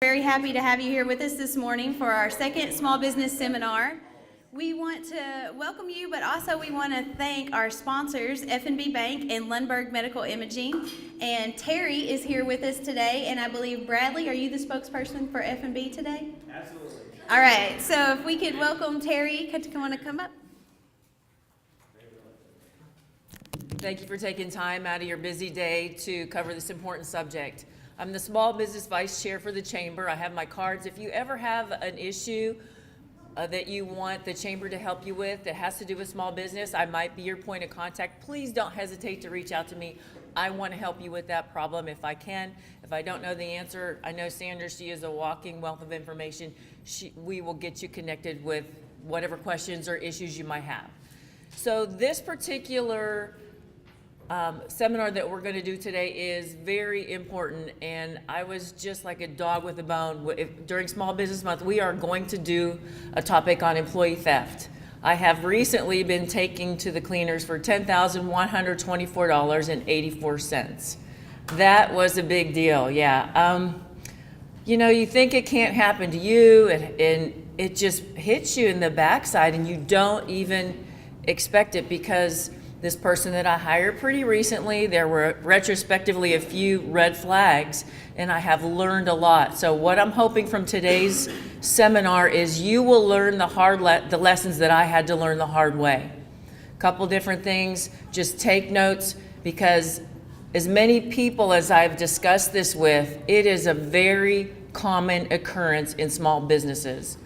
Very happy to have you here with us this morning for our second small business seminar. We want to welcome you, but also we want to thank our sponsors, F&B Bank and Lundberg Medical Imaging. And Terry is here with us today, and I believe Bradley, are you the spokesperson for F&B today? Absolutely. All right, so if we could welcome Terry, want to come up? Thank you for taking time out of your busy day to cover this important subject. I'm the Small Business Vice Chair for the Chamber. I have my cards. If you ever have an issue that you want the Chamber to help you with that has to do with small business, I might be your point of contact. Please don't hesitate to reach out to me. I want to help you with that problem if I can. If I don't know the answer, I know Sandra, she is a walking wealth of information. We will get you connected with whatever questions or issues you might have. So this particular seminar that we're going to do today is very important, and I was just like a dog with a bone. During Small Business Month, we are going to do a topic on employee theft. I have recently been taking to the cleaners for $10,124.84. That was a big deal, yeah. You know, you think it can't happen to you, and it just hits you in the backside, and you don't even expect it, because this person that I hired pretty recently, there were retrospectively a few red flags, and I have learned a lot. So what I'm hoping from today's seminar is you will learn the lessons that I had to learn the hard way. A couple different things, just take notes, because as many people as I've discussed this with, it is a very common occurrence in small businesses.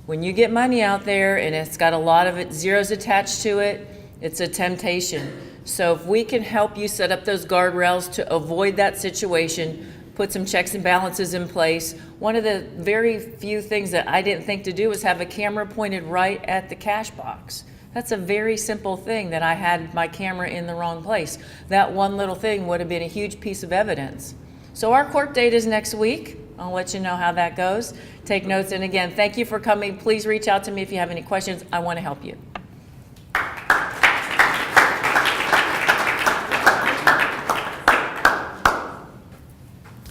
When you get money out there and it's got a lot of zeros attached to it, it's a temptation. So if we can help you set up those guardrails to avoid that situation, put some checks and balances in place. One of the very few things that I didn't think to do was have a camera pointed right at the cash box. That's a very simple thing that I had my camera in the wrong place. That one little thing would have been a huge piece of evidence. So our court date is next week. I'll let you know how that goes. Take notes, and again, thank you for coming. Please reach out to me if you have any questions. I want to help you.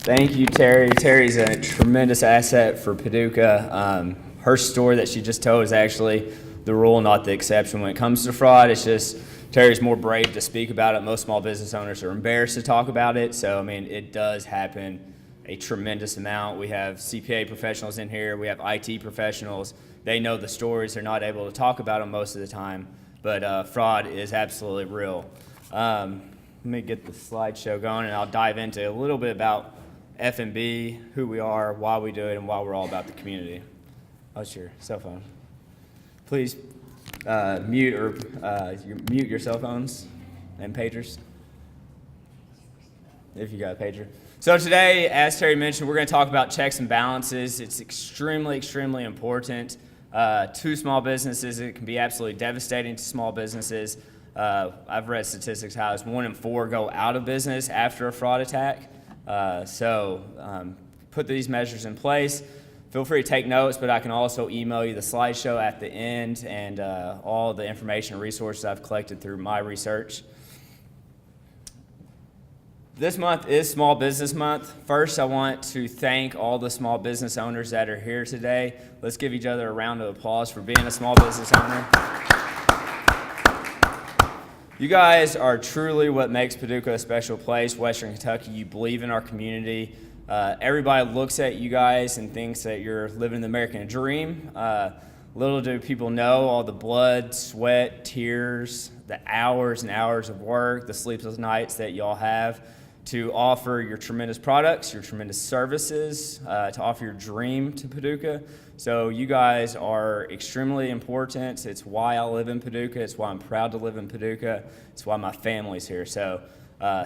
Thank you, Terry. Terry's a tremendous asset for Paducah. Her story that she just told is actually the rule, not the exception. When it comes to fraud, it's just Terry's more brave to speak about it. Most small business owners are embarrassed to talk about it. So, I mean, it does happen a tremendous amount. We have CPA professionals in here. We have IT professionals. They know the stories. They're not able to talk about them most of the time. But fraud is absolutely real. Let me get the slideshow going, and I'll dive into a little bit about F&B, who we are, why we do it, and why we're all about the community. How's your cell phone? Please mute your cell phones and pagers, if you got a pager. So today, as Terry mentioned, we're going to talk about checks and balances. It's extremely, extremely important to small businesses. It can be absolutely devastating to small businesses. I've read statistics how 1 in 4 go out of business after a fraud attack. Put these measures in place. Feel free to take notes, but I can also email you the slideshow at the end and all the information and resources I've collected through my research. This month is Small Business Month. First, I want to thank all the small business owners that are here today. Let's give each other a round of applause for being a small business owner. You guys are truly what makes Paducah a special place, Western Kentucky. You believe in our community. Everybody looks at you guys and thinks that you're living the American dream. Little do people know all the blood, sweat, tears, the hours and hours of work, the sleepless nights that y'all have to offer your tremendous products, your tremendous services, to offer your dream to Paducah. So you guys are extremely important. It's why I live in Paducah. It's why I'm proud to live in Paducah. It's why my family's here. So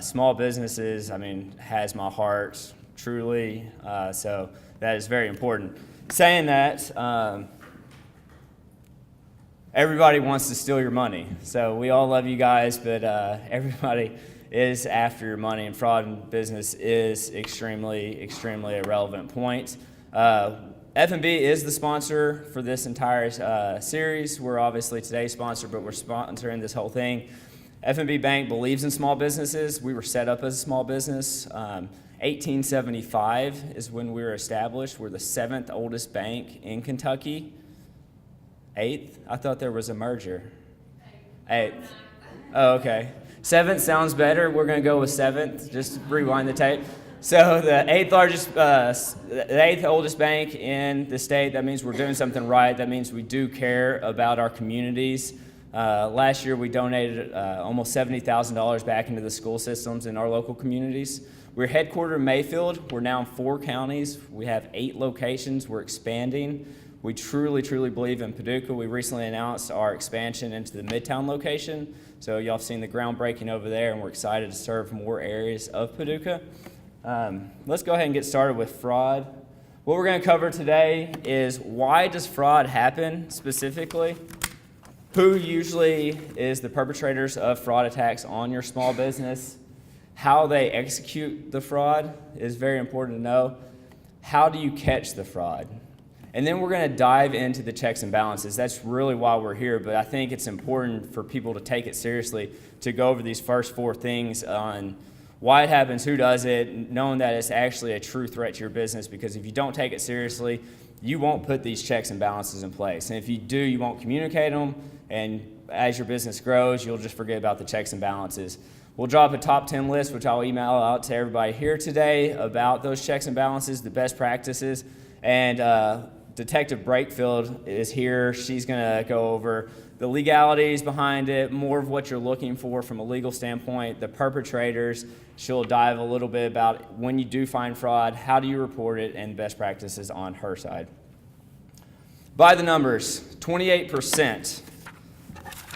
small businesses, I mean, has my heart, truly. So that is very important. Saying that, everybody wants to steal your money. So we all love you guys, but everybody is after your money, and fraud in business is extremely, extremely a relevant point. F&B is the sponsor for this entire series. We're obviously today's sponsor, but we're sponsoring this whole thing. F&B Bank believes in small businesses. We were set up as a small business. 1875 is when we were established. We're the 7th oldest bank in Kentucky. 8th? I thought there was a merger. 8th. Oh, okay. 7th sounds better. We're going to go with 7th. Just rewind the tape. So the 8th oldest bank in the state. That means we're doing something right. That means we do care about our communities. Last year we donated almost $70,000 back into the school systems in our local communities. We're headquartered in Mayfield. We're now in 4 counties. We have 8 locations. We're expanding. We truly, truly believe in Paducah. We recently announced our expansion into the Midtown location. So y'all have seen the groundbreaking over there, and we're excited to serve more areas of Paducah. Let's go ahead and get started with fraud. What we're going to cover today is why does fraud happen specifically? Who usually is the perpetrators of fraud attacks on your small business? How they execute the fraud is very important to know. How do you catch the fraud? And then we're going to dive into the checks and balances. That's really why we're here, but I think it's important for people to take it seriously to go over these first 4 things on why it happens, who does it, knowing that it's actually a true threat to your business, because if you don't take it seriously, you won't put these checks and balances in place. And if you do, you won't communicate them, and as your business grows, you'll just forget about the checks and balances. We'll drop a top 10 list, which I'll email out to everybody here today about those checks and balances, the best practices. And Detective Brakefield is here. She's going to go over the legalities behind it, more of what you're looking for from a legal standpoint, the perpetrators. She'll dive a little bit about when you do find fraud, how do you report it, and best practices on her side. By the numbers, 28%.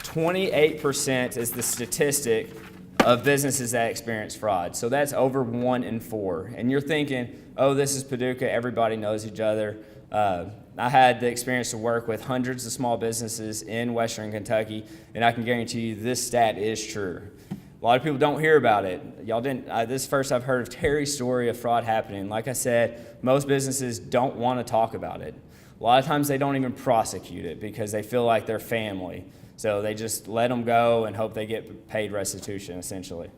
28% is the statistic of businesses that experience fraud. So that's over 1 in 4. And you're thinking, oh, this is Paducah, everybody knows each other. I had the experience to work with hundreds of small businesses in Western Kentucky, and I can guarantee you this stat is true. A lot of people don't hear about it. Y'all didn't. This is first I've heard of Terry's story of fraud happening. Like I said, most businesses don't want to talk about it. A lot of times they don't even prosecute it because they feel like they're family. So they just let them go and hope they get paid restitution, essentially.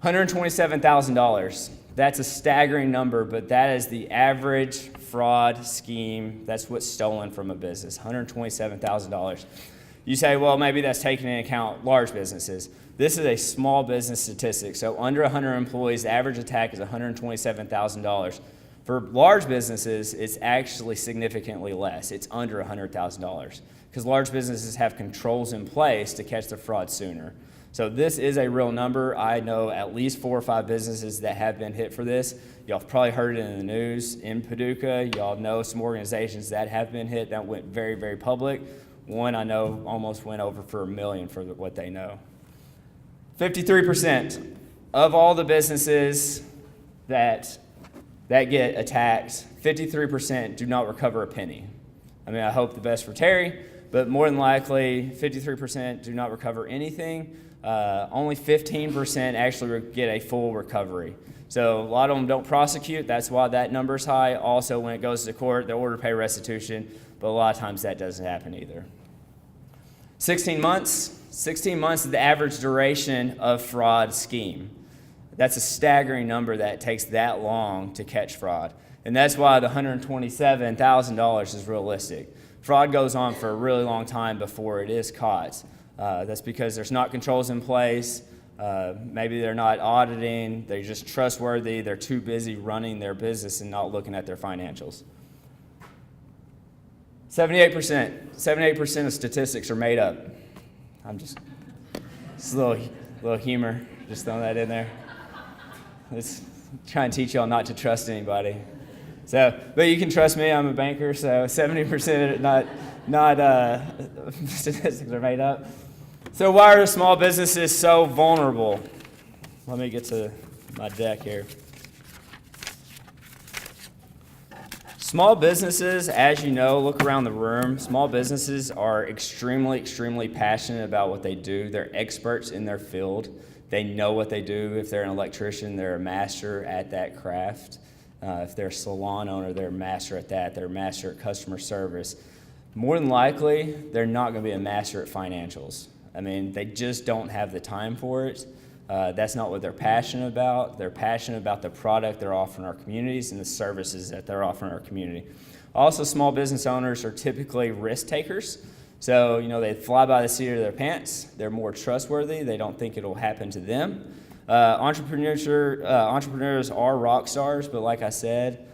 $127,000. That's a staggering number, but that is the average fraud scheme. That's what's stolen from a business, $127,000. You say, well, maybe that's taking into account large businesses. This is a small business statistic. So under 100 employees, the average attack is $127,000. For large businesses, it's actually significantly less. It's under $100,000 because large businesses have controls in place to catch the fraud sooner. So this is a real number. I know at least 4 or 5 businesses that have been hit for this. Y'all have probably heard it in the news in Paducah. Y'all know some organizations that have been hit that went very, very public. One I know almost went over for $1 million for what they know. 53% of all the businesses that get attacked, 53% do not recover a penny. I mean, I hope the best for Terry, but more than likely, 53% do not recover anything. Only 15% actually get a full recovery. So a lot of them don't prosecute. That's why that number's high. Also, when it goes to court, they order to pay restitution, but a lot of times that doesn't happen either. 16 months. 16 months is the average duration of fraud scheme. That's a staggering number that takes that long to catch fraud. And that's why the $127,000 is realistic. Fraud goes on for a really long time before it is caught. That's because there's not controls in place. Maybe they're not auditing. They're just trustworthy. They're too busy running their business and not looking at their financials. 78% of statistics are made up. It's a little humor, just throwing that in there. Let's try and teach y'all not to trust anybody. So, but you can trust me. I'm a banker, so 70% not statistics are made up. So why are small businesses so vulnerable? Let me get to my deck here. Small businesses, as you know, look around the room. Small businesses are extremely, extremely passionate about what they do. They're experts in their field. They know what they do. If they're an electrician, they're a master at that craft. If they're a salon owner, they're a master at that. They're a master at customer service. More than likely, they're not going to be a master at financials. I mean, they just don't have the time for it. That's not what they're passionate about. They're passionate about the product they're offering our communities and the services that they're offering our community. Also, small business owners are typically risk takers. So, they fly by the seat of their pants. They're more trustworthy. They don't think it'll happen to them. Entrepreneurs are rock stars, but like I said,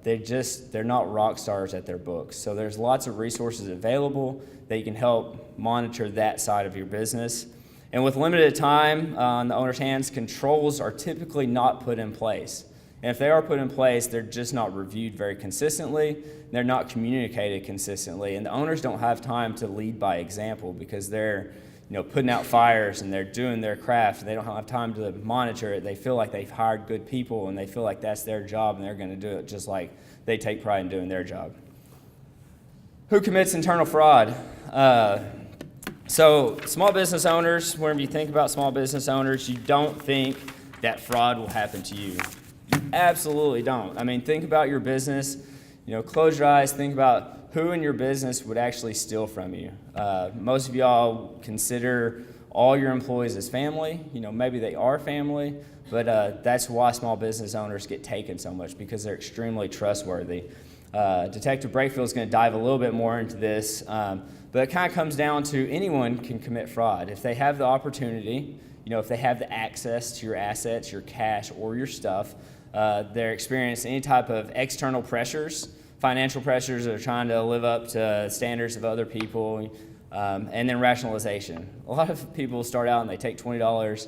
they're not rock stars at their books. So there's lots of resources available that you can help monitor that side of your business. And with limited time on the owner's hands, controls are typically not put in place. And if they are put in place, they're just not reviewed very consistently. They're not communicated consistently. And the owners don't have time to lead by example because they're putting out fires and they're doing their craft. They don't have time to monitor it. They feel like they've hired good people and they feel like that's their job and they're going to do it just like they take pride in doing their job. Who commits internal fraud? So small business owners, whenever you think about small business owners, you don't think that fraud will happen to you. You absolutely don't. I mean, think about your business. Close your eyes, think about who in your business would actually steal from you. Most of y'all consider all your employees as family. Maybe they are family, but that's why small business owners get taken so much, because they're extremely trustworthy. Detective Brakefield is going to dive a little bit more into this, but it kind of comes down to anyone can commit fraud. If they have the opportunity, if they have the access to your assets, your cash, or your stuff, they're experiencing any type of external pressures, financial pressures that are trying to live up to standards of other people, and then rationalization. A lot of people start out and they take $20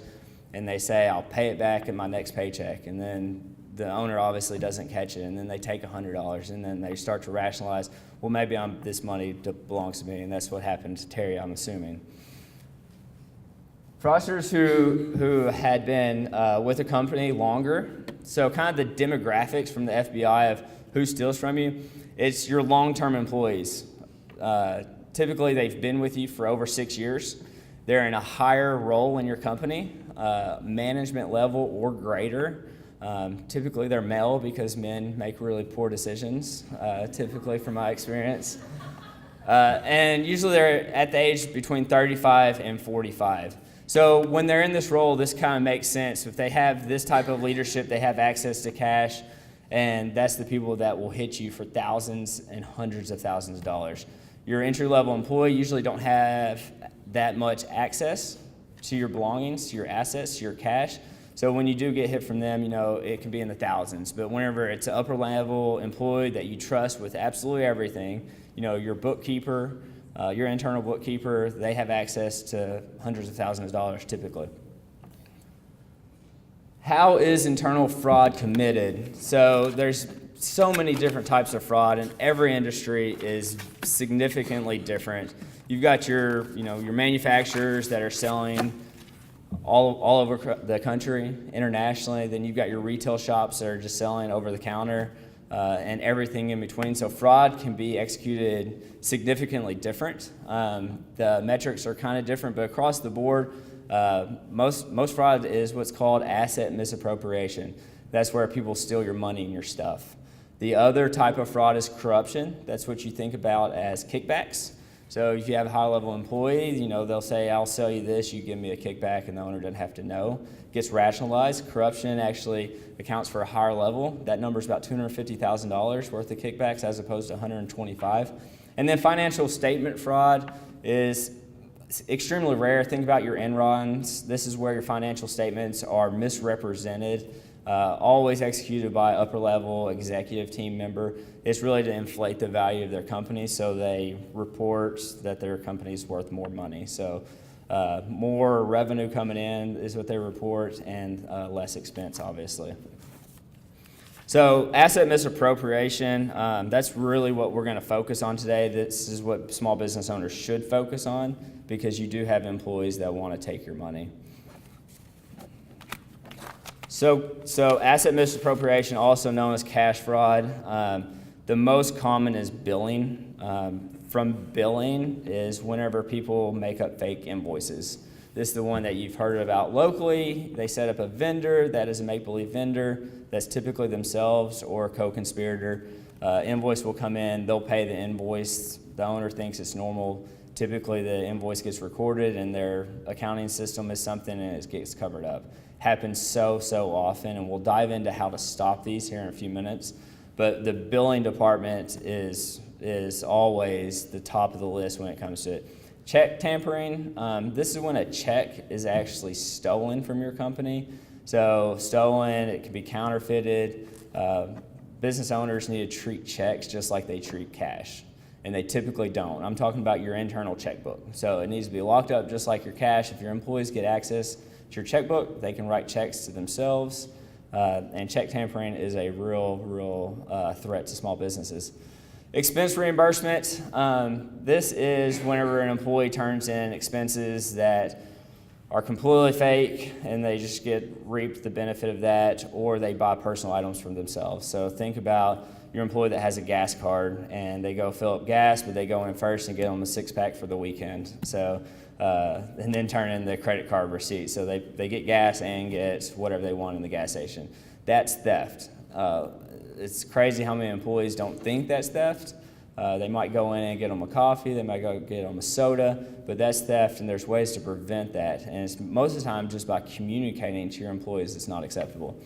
and they say, I'll pay it back in my next paycheck. And then the owner obviously doesn't catch it, and then they take $100, and then they start to rationalize, well, maybe this money belongs to me, and that's what happened to Terry, I'm assuming. Fraudsters who had been with a company longer, so kind of the demographics from the FBI of who steals from you, it's your long-term employees. Typically, they've been with you for over 6 years. They're in a higher role in your company, management level or greater. Typically, they're male because men make really poor decisions, typically from my experience. And usually they're at the age between 35 and 45. So when they're in this role, this kind of makes sense. If they have this type of leadership, they have access to cash, and that's the people that will hit you for thousands and hundreds of thousands of dollars. Your entry-level employee usually don't have that much access to your belongings, to your assets, to your cash. So when you do get hit from them, it can be in the thousands. But whenever it's an upper-level employee that you trust with absolutely everything, your bookkeeper, your internal bookkeeper, they have access to hundreds of thousands of dollars typically. How is internal fraud committed? So there's so many different types of fraud, and every industry is significantly different. You've got your manufacturers that are selling all over the country, internationally. Then you've got your retail shops that are just selling over the counter, and everything in between. So fraud can be executed significantly different. The metrics are kind of different, but across the board, most fraud is what's called asset misappropriation. That's where people steal your money and your stuff. The other type of fraud is corruption. That's what you think about as kickbacks. So if you have a high-level employee, they'll say, I'll sell you this, you give me a kickback, and the owner doesn't have to know. It gets rationalized. Corruption actually accounts for a higher level. That number is about $250,000 worth of kickbacks as opposed to $125,000. And then financial statement fraud is extremely rare. Think about your Enrons. This is where your financial statements are misrepresented, always executed by upper-level executive team member. It's really to inflate the value of their company, so they report that their company's worth more money. So more revenue coming in is what they report, and less expense, obviously. So asset misappropriation, that's really what we're going to focus on today. This is what small business owners should focus on, because you do have employees that want to take your money. So asset misappropriation, also known as cash fraud, the most common is billing. From billing is whenever people make up fake invoices. This is the one that you've heard about locally. They set up a vendor that is a make-believe vendor that's typically themselves or a co-conspirator. Invoice will come in, they'll pay the invoice. The owner thinks it's normal Typically, the invoice gets recorded and their accounting system is something and it gets covered up. Happens so often, and we'll dive into how to stop these here in a few minutes. But the billing department is always the top of the list when it comes to it. Check tampering, this is when a check is actually stolen from your company. So stolen, it can be counterfeited. Business owners need to treat checks just like they treat cash, and they typically don't. I'm talking about your internal checkbook. So it needs to be locked up just like your cash. If your employees get access to your checkbook, they can write checks to themselves, and check tampering is a real threat to small businesses. Expense reimbursement, this is whenever an employee turns in expenses that are completely fake and they just reap the benefit of that, or they buy personal items from themselves. So think about your employee that has a gas card and they go fill up gas, but they go in first and get them a 6-pack for the weekend. So, and then turn in the credit card receipt. So they get gas and get whatever they want in the gas station. That's theft. It's crazy how many employees don't think that's theft. They might go in and get them a coffee, they might go get them a soda, but that's theft, and there's ways to prevent that. And it's most of the time just by communicating to your employees it's not acceptable.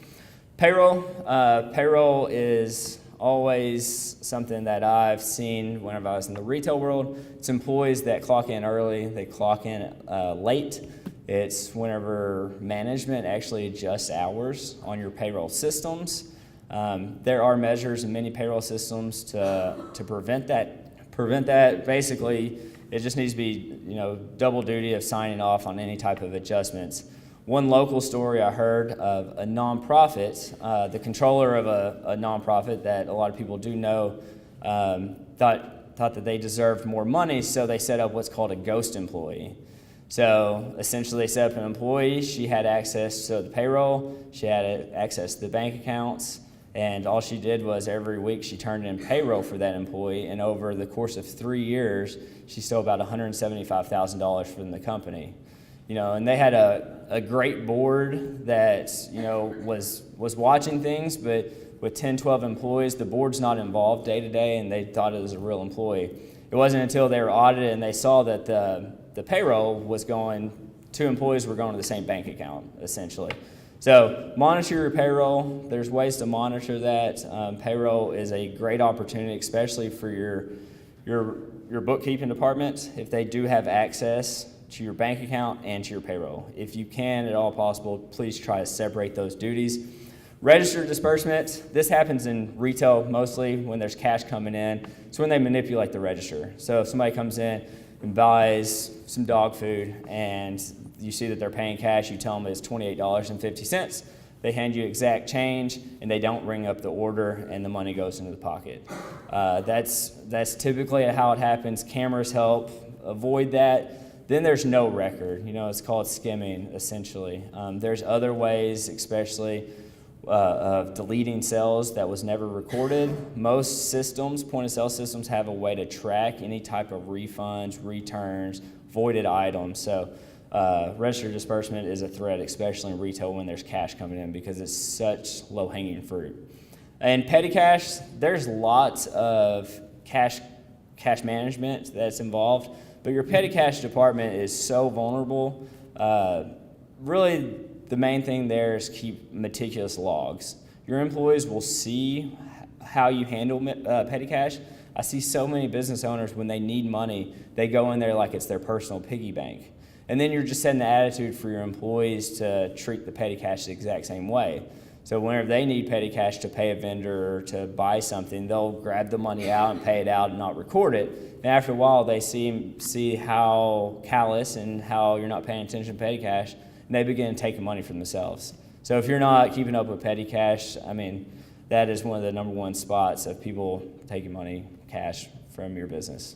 Payroll is always something that I've seen whenever I was in the retail world. It's employees that clock in early, they clock in late. It's whenever management actually adjusts hours on your payroll systems. There are measures in many payroll systems to prevent that. Basically, it just needs to be, double duty of signing off on any type of adjustments. One local story I heard of a nonprofit, the controller of a nonprofit that a lot of people do know, thought that they deserved more money, so they set up what's called a ghost employee. So essentially, they set up an employee. She had access to the payroll. She had access to the bank accounts. And all she did was every week she turned in payroll for that employee. And over the course of 3 years, she stole about $175,000 from the company. And they had a great board that, was watching things, but with 10, 12 employees, the board's not involved day to day, and they thought it was a real employee. It wasn't until they were audited and they saw that the payroll was going, 2 employees were going to the same bank account, essentially. So monitor your payroll. There's ways to monitor that. Payroll is a great opportunity, especially for your bookkeeping department, if they do have access to your bank account and to your payroll. If you can at all possible, please try to separate those duties. Register disbursement. This happens in retail mostly when there's cash coming in. It's when they manipulate the register. So if somebody comes in and buys some dog food and you see that they're paying cash, you tell them it's $28.50. They hand you exact change, and they don't ring up the order, and the money goes into the pocket. That's typically how it happens. Cameras help avoid that. Then there's no record. It's called skimming, essentially. There's other ways, especially of deleting sales that was never recorded. Most systems, point-of-sale systems, have a way to track any type of refunds, returns, voided items. So registered disbursement is a threat, especially in retail when there's cash coming in, because it's such low-hanging fruit. And petty cash, there's lots of cash management that's involved, but your petty cash department is so vulnerable. Really, the main thing there is keep meticulous logs. Your employees will see how you handle petty cash. I see so many business owners, when they need money, they go in there like it's their personal piggy bank. And then you're just setting the attitude for your employees to treat the petty cash the exact same way. So whenever they need petty cash to pay a vendor or to buy something, they'll grab the money out and pay it out and not record it. And after a while, they see how callous and how you're not paying attention to petty cash, and they begin taking money from themselves. So if you're not keeping up with petty cash, that is one of the number one spots of people taking money, cash from your business.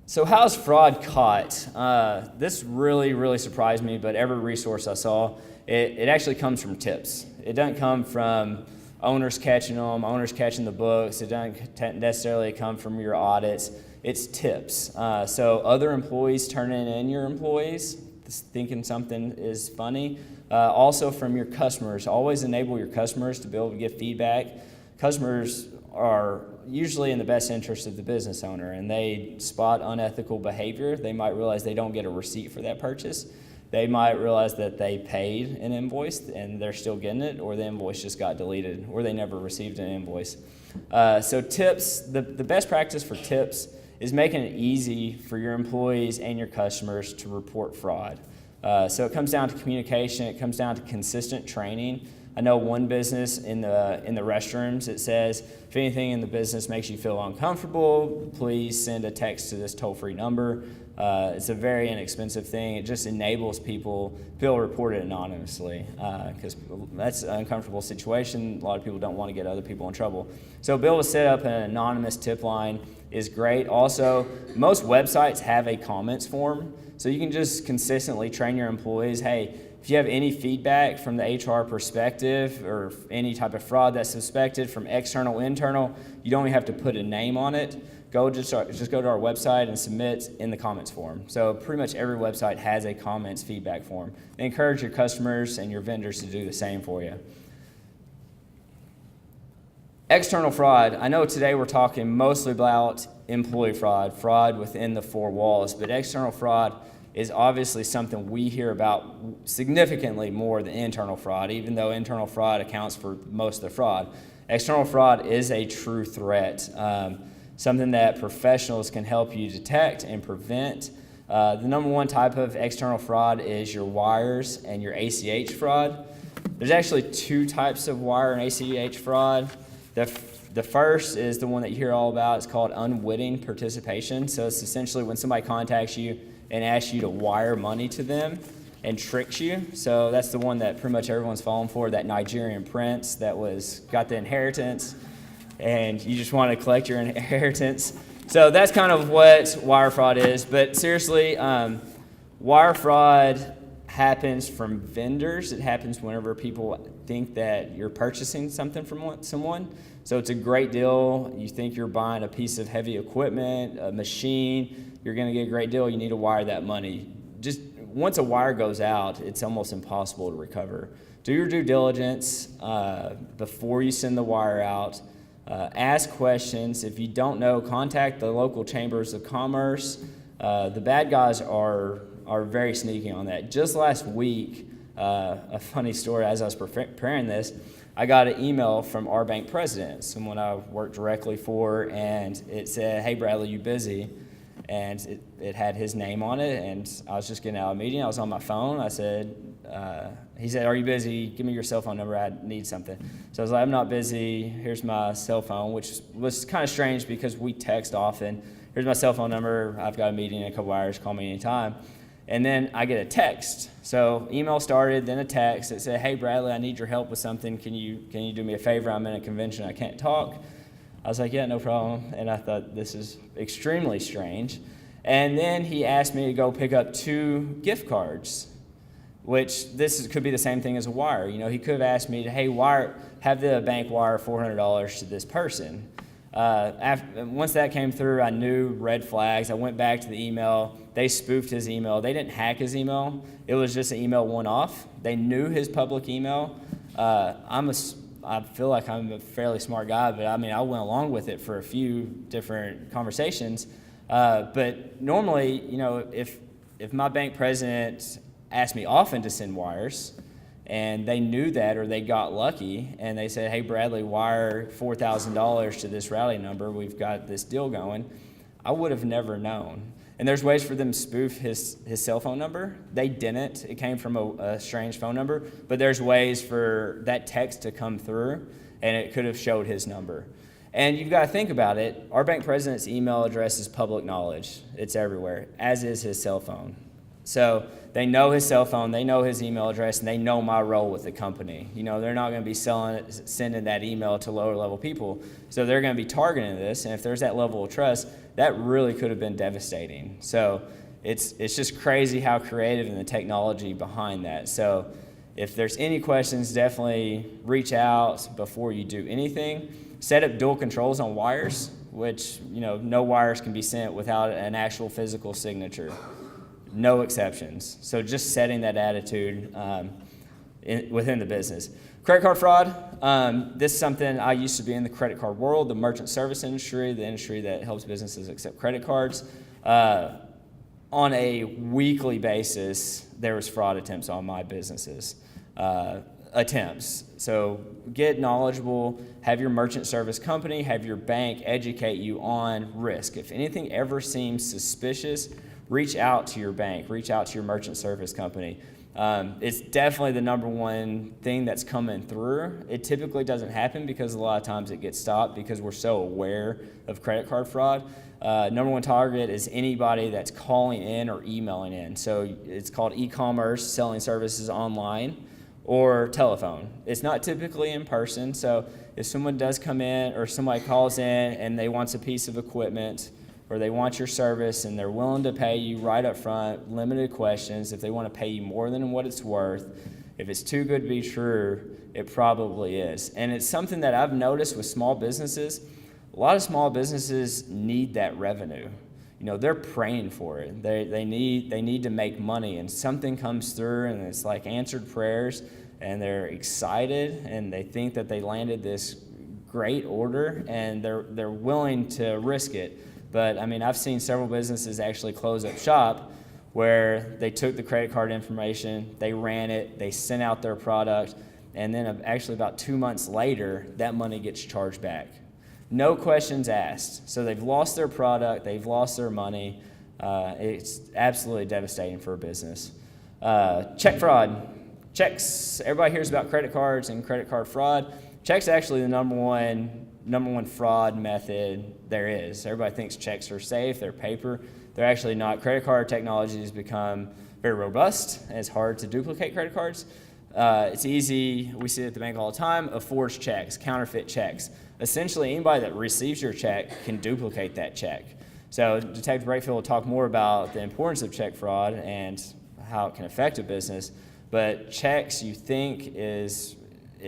So how is fraud caught? This really surprised me, but every resource I saw, it actually comes from tips. It doesn't come from owners catching them, owners catching the books. It doesn't necessarily come from your audits. It's tips. So other employees turning in your employees, thinking something is funny. Also from your customers. Always enable your customers to be able to give feedback. Customers are usually in the best interest of the business owner, and they spot unethical behavior. They might realize they don't get a receipt for that purchase. They might realize that they paid an invoice and they're still getting it, or the invoice just got deleted, or they never received an invoice. So tips, the best practice for tips is making it easy for your employees and your customers to report fraud. So it comes down to communication. It comes down to consistent training. I know one business in the restrooms, it says, if anything in the business makes you feel uncomfortable, please send a text to this toll-free number. It's a very inexpensive thing. It just enables people to report it anonymously, because that's an uncomfortable situation. A lot of people don't want to get other people in trouble. So being able to set up an anonymous tip line is great. Also, most websites have a comments form, so you can just consistently train your employees, hey, if you have any feedback from the HR perspective or any type of fraud that's suspected from external, internal, you don't even have to put a name on it. Just go to our website and submit in the comments form. So pretty much every website has a comments feedback form. Encourage your customers and your vendors to do the same for you. External fraud. I know today we're talking mostly about employee fraud, fraud within the four walls, but external fraud is obviously something we hear about significantly more than internal fraud, even though internal fraud accounts for most of the fraud. External fraud is a true threat, something that professionals can help you detect and prevent. The number one type of external fraud is your wires and your ACH fraud. There's actually two types of wire and ACH fraud. The first is the one that you hear all about. It's called unwitting participation. So it's essentially when somebody contacts you and asks you to wire money to them and tricks you. So that's the one that pretty much everyone's falling for, that Nigerian prince that got the inheritance, and you just want to collect your inheritance. So that's kind of what wire fraud is. But seriously, wire fraud happens from vendors. It happens whenever people think that you're purchasing something from someone. So it's a great deal. You think you're buying a piece of heavy equipment, a machine, you're going to get a great deal. You need to wire that money. Just once a wire goes out, it's almost impossible to recover. Do your due diligence before you send the wire out. Ask questions. If you don't know, contact the local chambers of commerce. The bad guys are very sneaky on that. Just last week, a funny story, as I was preparing this, I got an email from our bank president, someone I worked directly for, and it said, hey, Bradley, you busy? And it had his name on it, and I was just getting out of a meeting. I was on my phone. I said, he said, are you busy? Give me your cell phone number. I need something. So I was like, I'm not busy. Here's my cell phone, which was kind of strange because we text often. Here's my cell phone number. I've got a meeting in a couple hours. Call me anytime. And then I get a text. So email started, then a text that said, hey, Bradley, I need your help with something. Can you do me a favor? I'm in a convention. I can't talk. I was like, yeah, no problem. And I thought, this is extremely strange. And then he asked me to go pick up 2 gift cards, which could be the same thing as a wire. You know, he could have asked me to, hey, have the bank wire $400 to this person. Once that came through, I knew red flags. I went back to the email. They spoofed his email. They didn't hack his email. It was just an email one-off. They knew his public email. I feel like I'm a fairly smart guy, but I mean, I went along with it for a few different conversations. But normally, you know, if my bank president asked me often to send wires, and they knew that, or they got lucky, and they said, hey, Bradley, wire $4,000 to this rally number. We've got this deal going. I would have never known. And there's ways for them to spoof his cell phone number. They didn't. It came from a strange phone number. But there's ways for that text to come through, and it could have showed his number. And you've got to think about it. Our bank president's email address is public knowledge. It's everywhere, as is his cell phone. So they know his cell phone, they know his email address, and they know my role with the company. You know, they're not going to be sending that email to lower level people. So they're going to be targeting this, and if there's that level of trust, that really could have been devastating. So it's just crazy how creative and the technology behind that. So if there's any questions, definitely reach out before you do anything. Set up dual controls on wires, which, you know, no wires can be sent without an actual physical signature. No exceptions. So just setting that attitude within the business. Credit card fraud. This is something I used to be in the credit card world, the merchant service industry, the industry that helps businesses accept credit cards. On a weekly basis, there was fraud attempts on my businesses. So get knowledgeable, have your merchant service company, have your bank educate you on risk. If anything ever seems suspicious, reach out to your bank, reach out to your merchant service company. It's definitely the number one thing that's coming through. It typically doesn't happen because a lot of times it gets stopped because we're so aware of credit card fraud. Number one target is anybody that's calling in or emailing in. So it's called e-commerce, selling services online, or telephone. It's not typically in person. So if someone does come in or somebody calls in and they want a piece of equipment or they want your service and they're willing to pay you right up front, limited questions, if they want to pay you more than what it's worth, if it's too good to be true, it probably is. And it's something that I've noticed with small businesses. A lot of small businesses need that revenue. You know, they're praying for it. They need to make money, and something comes through and it's like answered prayers, and they're excited and they think that they landed this great order and they're willing to risk it. But I mean, I've seen several businesses actually close up shop where they took the credit card information, they ran it, they sent out their product, and then actually about 2 months later, that money gets charged back. No questions asked. So they've lost their product, they've lost their money. It's absolutely devastating for a business. Check fraud. Checks, everybody hears about credit cards and credit card fraud. Check's actually the number one fraud method there is. Everybody thinks checks are safe, they're paper. They're actually not. Credit card technology has become very robust, and it's hard to duplicate credit cards. It's easy, we see it at the bank all the time, of forged checks, counterfeit checks. Essentially, anybody that receives your check can duplicate that check. So Detective Brakefield will talk more about the importance of check fraud and how it can affect a business. But checks you think is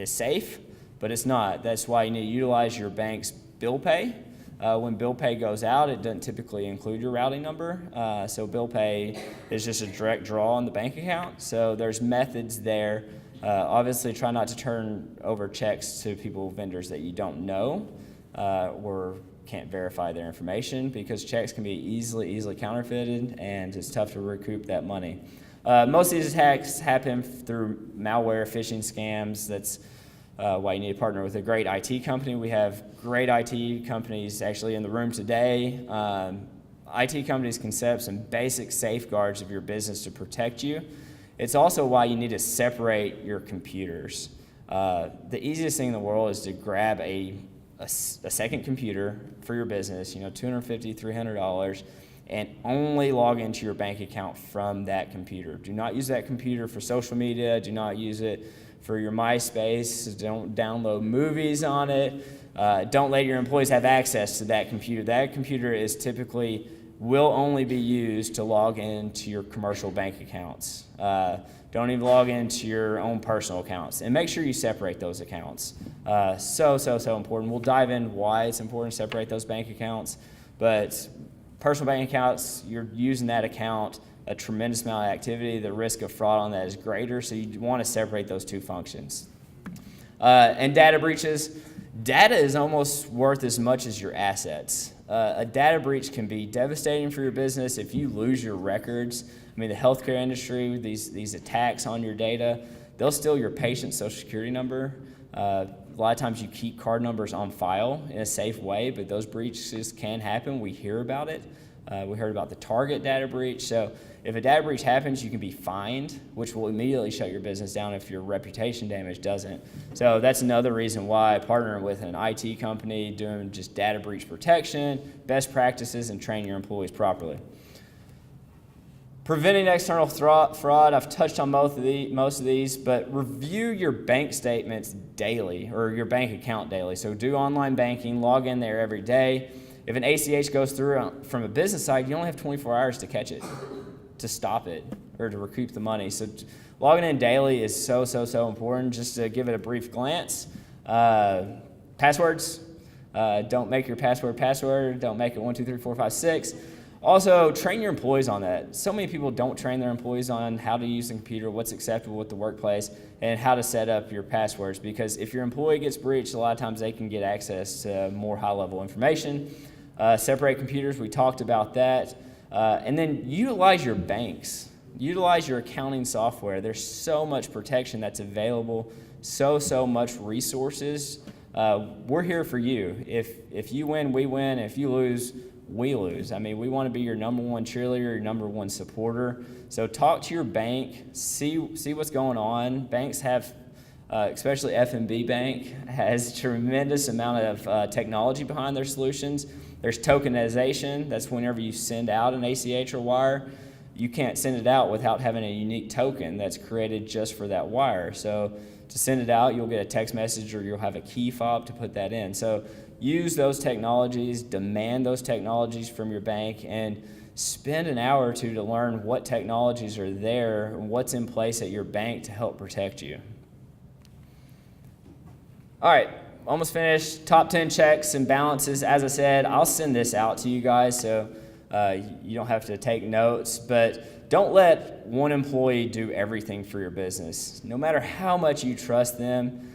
safe, but it's not. That's why you need to utilize your bank's bill pay. When bill pay goes out, it doesn't typically include your routing number. So bill pay is just a direct draw on the bank account. So there's methods there. Obviously, try not to turn over checks to vendors that you don't know or can't verify their information, because checks can be easily counterfeited, and it's tough to recoup that money. Most of these attacks happen through malware, phishing scams. That's why you need to partner with a great IT company. We have great IT companies actually in the room today. IT companies can set up some basic safeguards of your business to protect you. It's also why you need to separate your computers. The easiest thing in the world is to grab a second computer for your business, $250, $300, and only log into your bank account from that computer. Do not use that computer for social media. Do not use it for your MySpace. Don't download movies on it. Don't let your employees have access to that computer. That computer will only be used to log into your commercial bank accounts. Don't even log into your own personal accounts. And make sure you separate those accounts. So important. We'll dive in why it's important to separate those bank accounts. But personal bank accounts, you're using that account a tremendous amount of activity. The risk of fraud on that is greater, so you want to separate those two functions. And data breaches. Data is almost worth as much as your assets. A data breach can be devastating for your business if you lose your records. I mean, the healthcare industry, these attacks on your data, they'll steal your patient's social security number. A lot of times you keep card numbers on file in a safe way, but those breaches can happen. We hear about it. We heard about the Target data breach. So if a data breach happens, you can be fined, which will immediately shut your business down if your reputation damage doesn't. So that's another reason why partnering with an IT company, doing just data breach protection, best practices, and training your employees properly. Preventing external fraud, I've touched on most of these, but review your bank statements daily, or your bank account daily. So do online banking, log in there every day. If an ACH goes through from a business side, you only have 24 hours to catch it, to stop it, or to recoup the money. So logging in daily is so important. Just to give it a brief glance. Passwords. Don't make your password. Don't make it 1, 2, 3, 4, 5, 6. Also, train your employees on that. So many people don't train their employees on how to use the computer, what's acceptable with the workplace, and how to set up your passwords. Because if your employee gets breached, a lot of times they can get access to more high-level information. Separate computers, we talked about that. And then utilize your banks. Utilize your accounting software. There's so much protection that's available, so much resources. We're here for you. If you win, we win. If you lose, we lose. I mean, we want to be your number one cheerleader, your number one supporter. So talk to your bank, see what's going on. Banks have, especially F&B Bank, has tremendous amount of technology behind their solutions. There's tokenization. That's whenever you send out an ACH or wire, you can't send it out without having a unique token that's created just for that wire. So to send it out, you'll get a text message or you'll have a key fob to put that in. So use those technologies, demand those technologies from your bank, and spend an hour or two to learn what technologies are there and what's in place at your bank to help protect you. All right, almost finished. Top 10 checks and balances. As I said, I'll send this out to you guys so you don't have to take notes, but don't let one employee do everything for your business. No matter how much you trust them,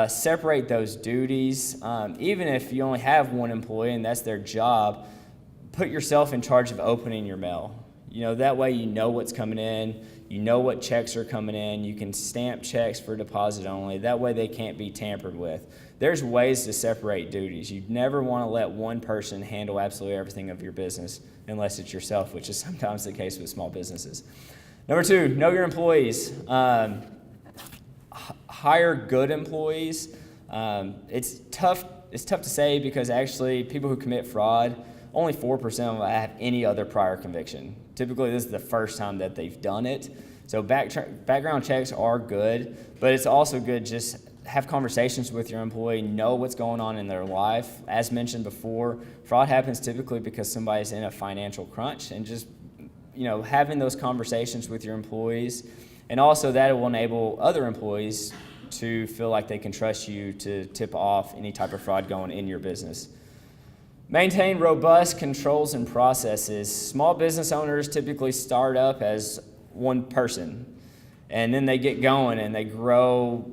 separate those duties. Even if you only have one employee and that's their job, put yourself in charge of opening your mail. That way you know what's coming in, you know what checks are coming in, you can stamp checks for deposit only. That way they can't be tampered with. There's ways to separate duties. You never want to let one person handle absolutely everything of your business unless it's yourself, which is sometimes the case with small businesses. Number 2, know your employees. Hire good employees. It's tough to say because actually people who commit fraud, only 4% of them have any other prior conviction. Typically, this is the first time that they've done it. So background checks are good, but it's also good just have conversations with your employee, know what's going on in their life. As mentioned before, fraud happens typically because somebody's in a financial crunch, and just having those conversations with your employees, and also that will enable other employees to feel like they can trust you to tip off any type of fraud going in your business. Maintain robust controls and processes. Small business owners typically start up as one person, and then they get going and they grow,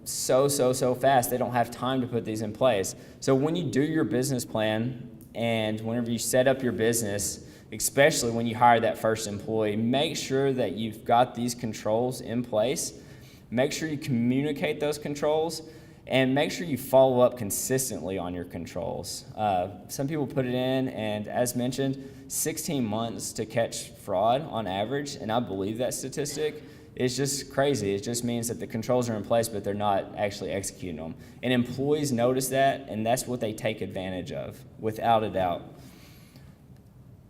so fast they don't have time to put these in place. So when you do your business plan and whenever you set up your business, especially when you hire that first employee, make sure that you've got these controls in place. Make sure you communicate those controls, and make sure you follow up consistently on your controls. Some people put it in, and as mentioned, 16 months to catch fraud on average, and I believe that statistic. It's just crazy. It just means that the controls are in place, but they're not actually executing them. And employees notice that, and that's what they take advantage of, without a doubt.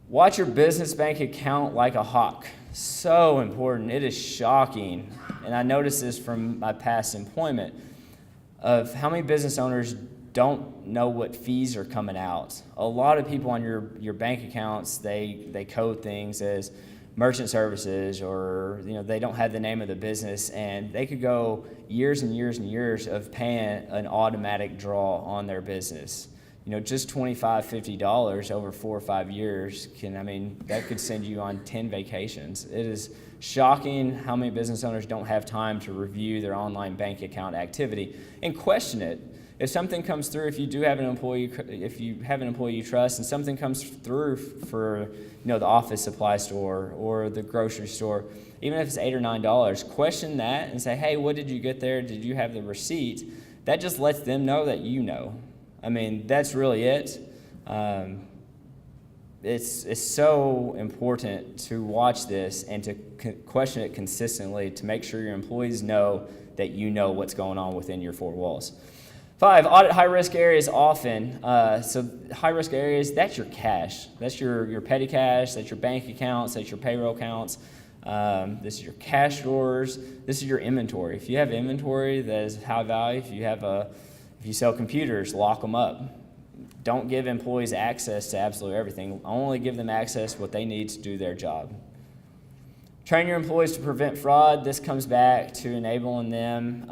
Watch your business bank account like a hawk. So important. It is shocking, and I noticed this from my past employment, of how many business owners don't know what fees are coming out. A lot of people on your bank accounts, they code things as merchant services, or they don't have the name of the business, and they could go years and years and years of paying an automatic draw on their business. Just $25, $50 over 4 or 5 years that could send you on 10 vacations. It is shocking how many business owners don't have time to review their online bank account activity and question it. If something comes through, if you have an employee you trust, and something comes through for the office supply store or the grocery store, even if it's $8 or $9, question that and say, hey, what did you get there? Did you have the receipt? That just lets them know that you know. That's really it. It's so important to watch this and to question it consistently to make sure your employees know that you know what's going on within your 4 walls. 5, audit high-risk areas often. So high-risk areas, that's your cash. That's your petty cash, that's your bank accounts, that's your payroll accounts. This is your cash drawers. This is your inventory. If you have inventory that is high value, if you sell computers, lock them up. Don't give employees access to absolutely everything. Only give them access what they need to do their job. Train your employees to prevent fraud. This comes back to enabling them,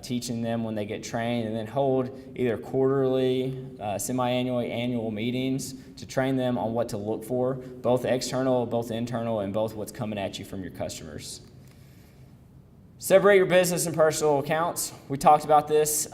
teaching them when they get trained, and then hold either quarterly, semi-annually, annual meetings to train them on what to look for, both external, both internal, and both what's coming at you from your customers. Separate your business and personal accounts. We talked about this.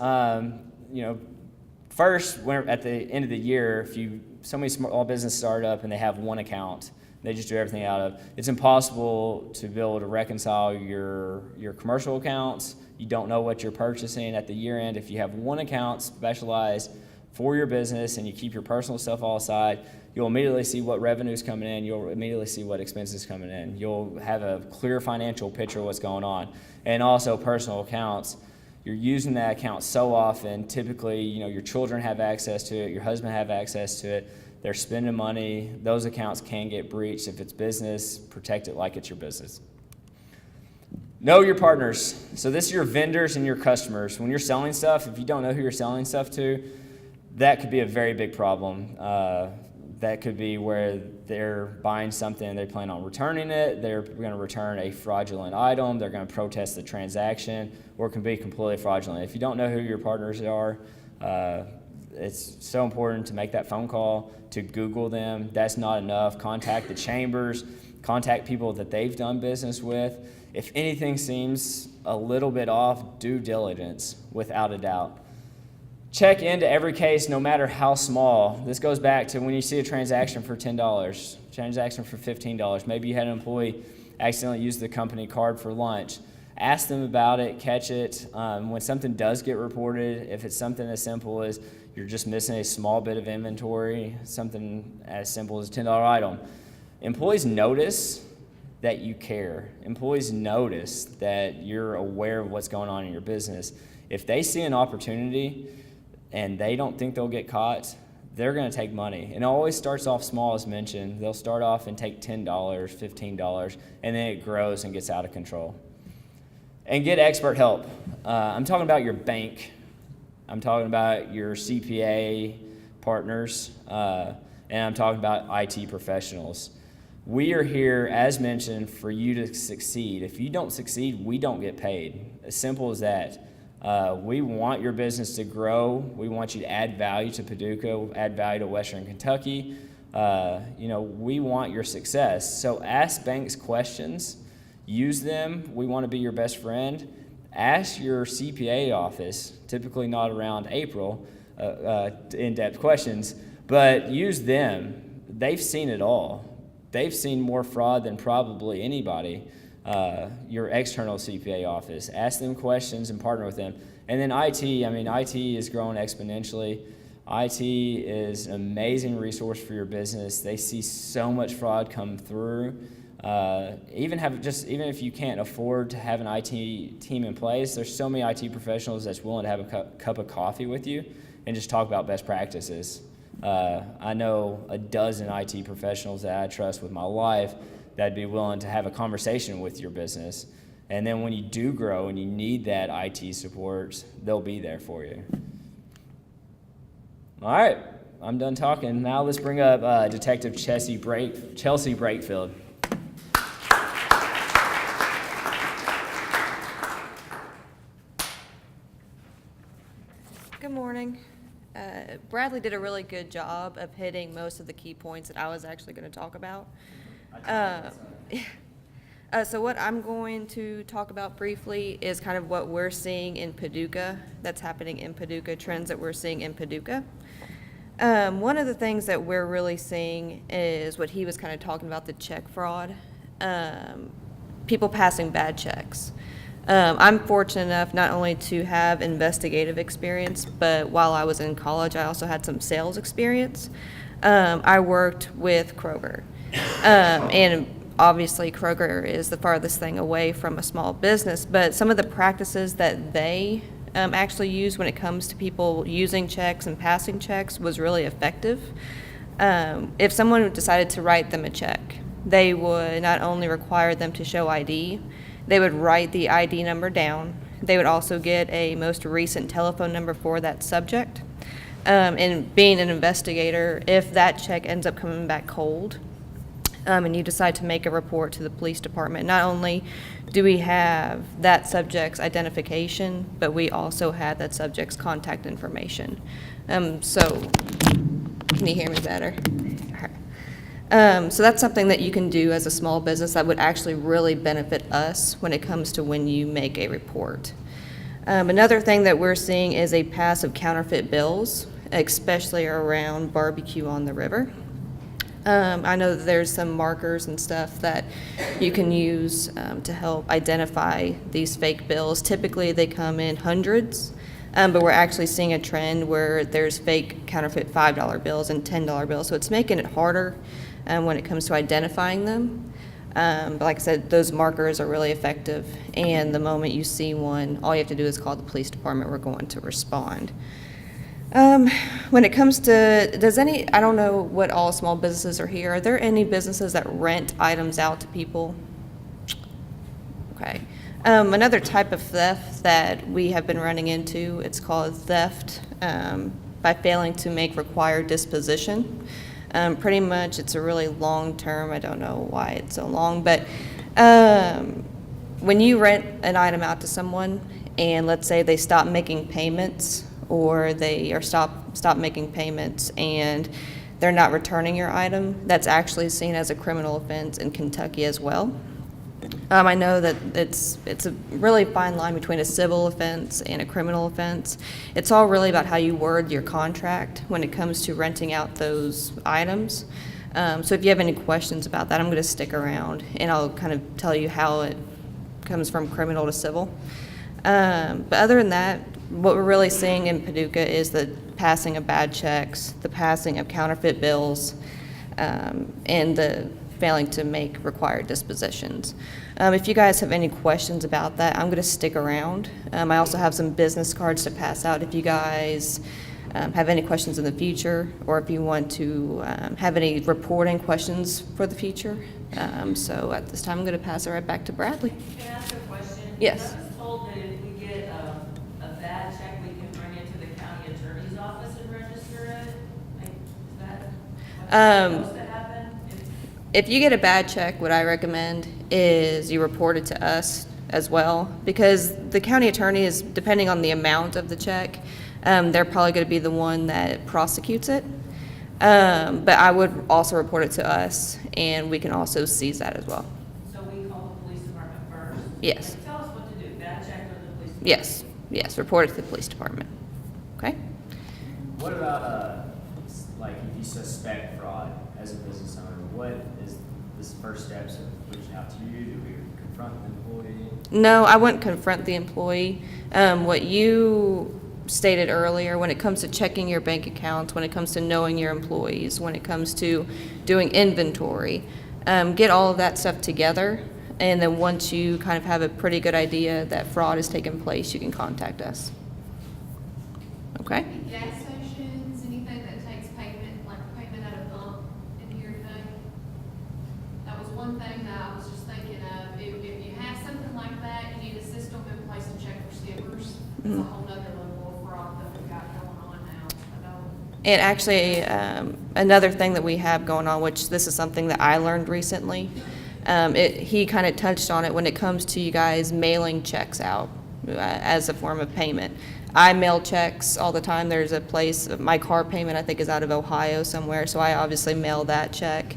First, at the end of the year, if so many small businesses start up and they have one account, they just do everything out of. It's impossible to be able to reconcile your commercial accounts. You don't know what you're purchasing at the year end. If you have one account specialized for your business and you keep your personal stuff all aside, you'll immediately see what revenue's coming in. You'll immediately see what expenses coming in. You'll have a clear financial picture of what's going on. And also personal accounts. You're using that account so often. Typically, your children have access to it. Your husband have access to it. They're spending money. Those accounts can get breached. If it's business, protect it like it's your business. Know your partners. So this is your vendors and your customers. When you're selling stuff, if you don't know who you're selling stuff to, that could be a very big problem. That could be where they're buying something and they plan on returning it. They're going to return a fraudulent item. They're going to protest the transaction, or it can be completely fraudulent. If you don't know who your partners are, it's so important to make that phone call, to Google them. That's not enough. Contact the chambers. Contact people that they've done business with. If anything seems a little bit off, due diligence, without a doubt. Check into every case, no matter how small. This goes back to when you see a transaction for $10, transaction for $15. Maybe you had an employee accidentally use the company card for lunch. Ask them about it, catch it. When something does get reported, if it's something as simple as you're just missing a small bit of inventory, something as simple as a $10 item, employees notice that you care. Employees notice that you're aware of what's going on in your business. If they see an opportunity and they don't think they'll get caught, they're going to take money. And it always starts off small, as mentioned. They'll start off and take $10, $15, and then it grows and gets out of control. And get expert help. I'm talking about your bank. I'm talking about your CPA partners, and I'm talking about IT professionals. We are here, as mentioned, for you to succeed. If you don't succeed, we don't get paid. As simple as that. We want your business to grow. We want you to add value to Paducah, add value to Western Kentucky. We want your success. So ask banks questions. Use them. We want to be your best friend. Ask your CPA office, typically not around April, in-depth questions, but use them. They've seen it all. They've seen more fraud than probably anybody. Your external CPA office. Ask them questions and partner with them. And then IT is growing exponentially. IT is an amazing resource for your business. They see so much fraud come through. Even if you can't afford to have an IT team in place, there's so many IT professionals that's willing to have a cup of coffee with you and just talk about best practices. I know a dozen IT professionals that I trust with my life that'd be willing to have a conversation with your business. And then when you do grow and you need that IT support, they'll be there for you. All right, I'm done talking. Now let's bring up Detective Chelsea Brakefield. Good morning. Bradley did a really good job of hitting most of the key points that I was actually going to talk about. So what I'm going to talk about briefly is kind of what we're seeing in Paducah, that's happening in Paducah, trends that we're seeing in Paducah. One of the things that we're really seeing is what he was kind of talking about, the check fraud, people passing bad checks. I'm fortunate enough not only to have investigative experience, but while I was in college, I also had some sales experience. I worked with Kroger. And obviously Kroger is the farthest thing away from a small business, but some of the practices that they actually use when it comes to people using checks and passing checks was really effective. If someone decided to write them a check, they would not only require them to show ID, they would write the ID number down. They would also get a most recent telephone number for that subject. And being an investigator, if that check ends up coming back cold, and you decide to make a report to the police department, not only do we have that subject's identification, but we also have that subject's contact information. So, can you hear me better? So that's something that you can do as a small business that would actually really benefit us when it comes to when you make a report. Another thing that we're seeing is a pass of counterfeit bills, especially around barbecue on the river. I know that there's some markers and stuff that you can use to help identify these fake bills. Typically, they come in hundreds, but we're actually seeing a trend where there's fake counterfeit $5 bills and $10 bills. So it's making it harder when it comes to identifying them. But like I said, those markers are really effective, and the moment you see one, all you have to do is call the police department. We're going to respond. When it comes to, I don't know what all small businesses are here. Are there any businesses that rent items out to people? Okay. Another type of theft that we have been running into, it's called theft by failing to make required disposition. Pretty much, it's a really long term. I don't know why it's so long, but when you rent an item out to someone, and let's say they stop making payments, or they are stop making payments and they're not returning your item, that's actually seen as a criminal offense in Kentucky as well. I know that it's a really fine line between a civil offense and a criminal offense. It's all really about how you word your contract when it comes to renting out those items. So if you have any questions about that, I'm going to stick around and I'll kind of tell you how it comes from criminal to civil. But other than that, what we're really seeing in Paducah is the passing of bad checks, the passing of counterfeit bills, and the failing to make required dispositions. If you guys have any questions about that, I'm going to stick around. I also have some business cards to pass out if you guys have any questions in the future, or if you want to have any reporting questions for the future. So at this time, I'm going to pass it right back to Bradley. Can I ask a question? Yes. I was told that if we get a bad check, we can bring it to the county attorney's office and register it. Like, is that what's supposed to happen? If you get a bad check, what I recommend is you report it to us as well, because the county attorney is, depending on the amount of the check, they're probably going to be the one that prosecutes it. But I would also report it to us, and we can also seize that as well. So we call the police department first? Yes. Like, tell us what to do, bad check or the police department? Yes, report it to the police department. Okay? What about, like, if you suspect fraud as a business owner, what is the first steps of reaching out to you? Do we confront the employee? No, I wouldn't confront the employee. What you stated earlier, when it comes to checking your bank accounts, when it comes to knowing your employees, when it comes to doing inventory, get all of that stuff together, and then once you kind of have a pretty good idea that fraud has taken place, you can contact us. Okay? Gas stations, anything that takes payment, like payment at a pump in here today? That was one thing that I was just thinking of. If you have something like that, you need a system in place to check for skippers. It's a whole nother level of fraud that we've got going on now. I know. And actually, another thing that we have going on, which this is something that I learned recently, he kind of touched on it when it comes to you guys mailing checks out as a form of payment. I mail checks all the time. There's a place, my car payment I think is out of Ohio somewhere, so I obviously mail that check.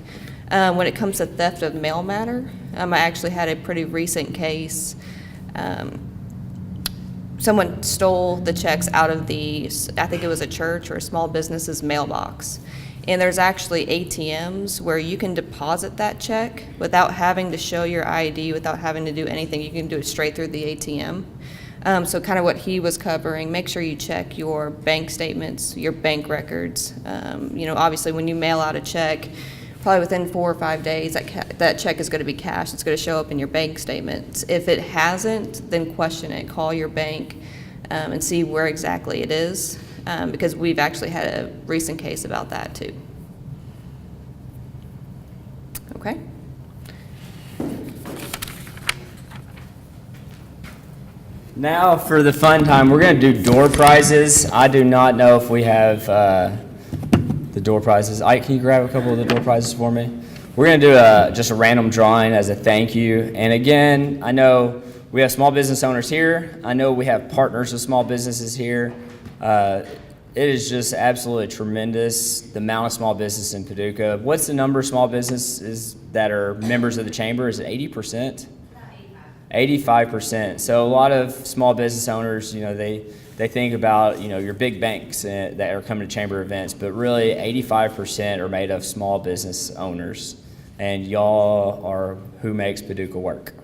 When it comes to theft of mail matter, I actually had a pretty recent case. Someone stole the checks out of I think it was a church or a small business's mailbox. And there's actually ATMs where you can deposit that check without having to show your ID, without having to do anything. You can do it straight through the ATM. So kind of what he was covering, make sure you check your bank statements, your bank records. Obviously when you mail out a check, probably within 4 or 5 days, that check is going to be cashed. It's going to show up in your bank statements. If it hasn't, then question it. Call your bank and see where exactly it is, because we've actually had a recent case about that too. Okay? Now for the fun time, we're going to do door prizes. I do not know if we have the door prizes. Can you grab a couple of the door prizes for me? we're going to do just a random drawing as a thank you. And again, I know we have small business owners here. I know we have partners with small businesses here. It is just absolutely tremendous, the amount of small business in Paducah. What's the number of small businesses that are members of the chamber? Is it 80%? 85%. So a lot of small business owners, they think about, your big banks that are coming to chamber events, but really 85% are made of small business owners. And y'all are who makes Paducah work.